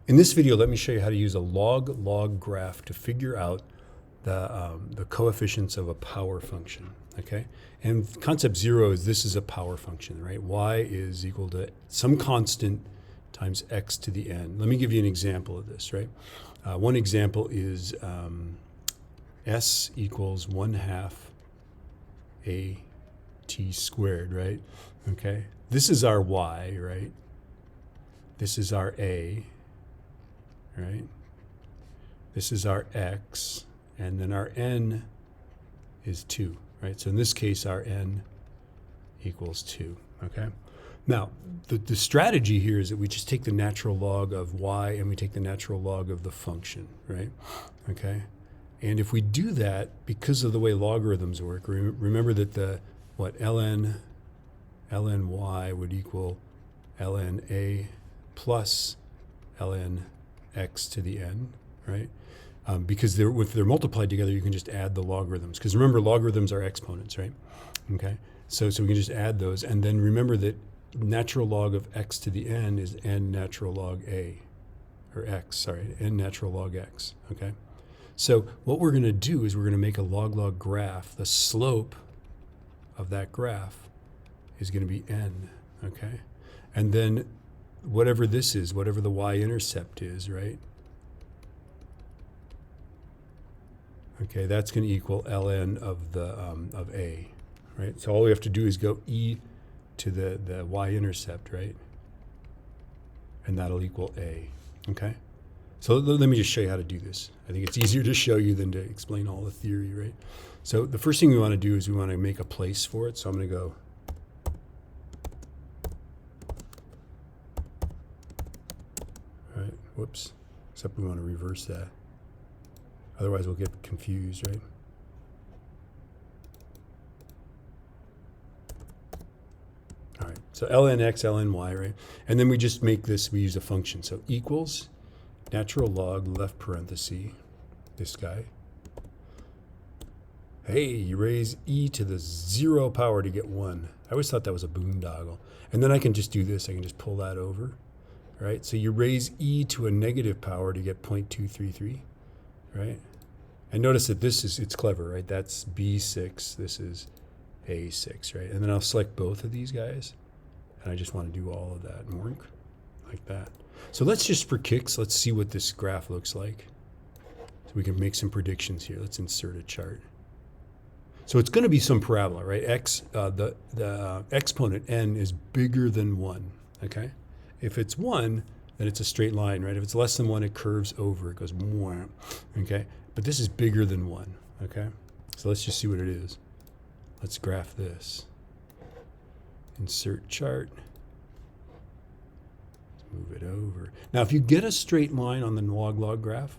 In this video, let me show you how to use a log-log graph to figure out the coefficients of a power function, okay? And concept 0 is this is a power function, right? Y is equal to some constant times x to the n. Let me give you an example of this, right? One example is s equals 1/2 a t squared, right? Okay, this is our y, right? This is our a, right? This is our x, and then our n is 2, right? So in this case, our n equals 2, okay? Now, the strategy here is that we just take the natural log of y and we take the natural log of the function, right? Okay? And if we do that, because of the way logarithms work, remember that ln y would equal ln a plus ln x to the n, right? Because if they're multiplied together, you can just add the logarithms. Because remember, logarithms are exponents, right? Okay, so we can just add those, and then remember that natural log of x to the n is n natural log a, or x, sorry, n natural log x, okay? So what we're going to do is we're going to make a log-log graph. The slope of that graph is going to be n, okay? And then whatever this is, whatever the y-intercept is, right? Okay, that's going to equal ln of a, right? So all we have to do is go e to the y-intercept, right? And that'll equal a, okay? So let me just show you how to do this. I think it's easier to show you than to explain all the theory, right? So the first thing we want to do is we want to make a place for it. So I'm going to go right, whoops, except we want to reverse that. Otherwise we'll get confused, right? All right, so ln x, ln y, right? And then we just make this, we use a function. So equals natural log left parenthesis, this guy. Hey, you raise e to the 0 power to get 1. I always thought that was a boondoggle. And then I can just do this. I can just pull that over, right? So you raise e to a negative power to get 0.233, right? And notice that it's clever, right? That's B6, this is A6, right? And then I'll select both of these guys, and I just want to do all of that, like that. So let's just, for kicks, let's see what this graph looks like. So we can make some predictions here. Let's insert a chart. So it's going to be some parabola, right? The exponent n is bigger than 1, okay? If it's 1, then it's a straight line, right? If it's less than 1, it curves over. It goes more, okay? But this is bigger than 1, okay? So let's just see what it is. Let's graph this. Insert chart. Move it over. Now, if you get a straight line on the log-log graph,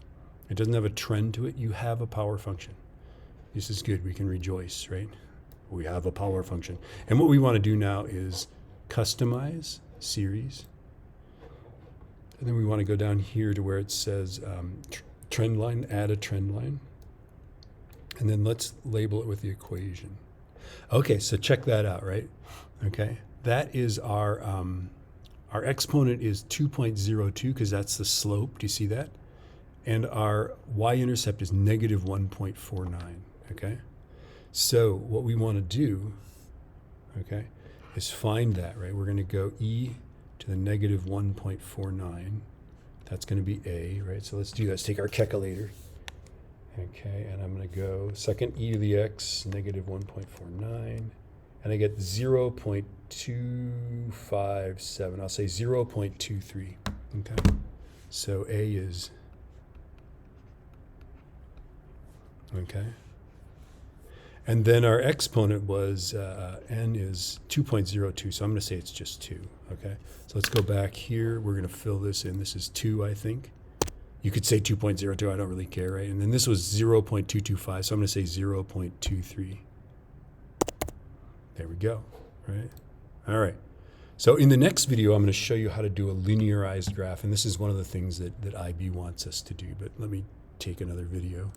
it doesn't have a trend to it, you have a power function. This is good. We can rejoice, right? We have a power function. And what we want to do now is customize series. And then we want to go down here to where it says trend line, add a trend line. And then let's label it with the equation. Okay, so check that out, right? Okay, that is our exponent is 2.02 because that's the slope. Do you see that? And our y-intercept is negative 1.49, okay? So what we want to do, okay, is find that, right? We're going to go e to the negative 1.49. That's going to be a, right? So let's do that. Let's take our calculator. Okay, and I'm going to go second e to the x, negative 1.49. And I get 0.257. I'll say 0.23. Okay. So A is, okay. And then our exponent was, n is 2.02. So I'm going to say it's just 2. Okay. So let's go back here. We're going to fill this in. This is 2, I think. You could say 2.02. I don't really care, right? And then this was 0.225. So I'm going to say 0.23. There we go, right? All right. So in the next video, I'm going to show you how to do a linearized graph. And this is one of the things that IB wants us to do. But let me take another video.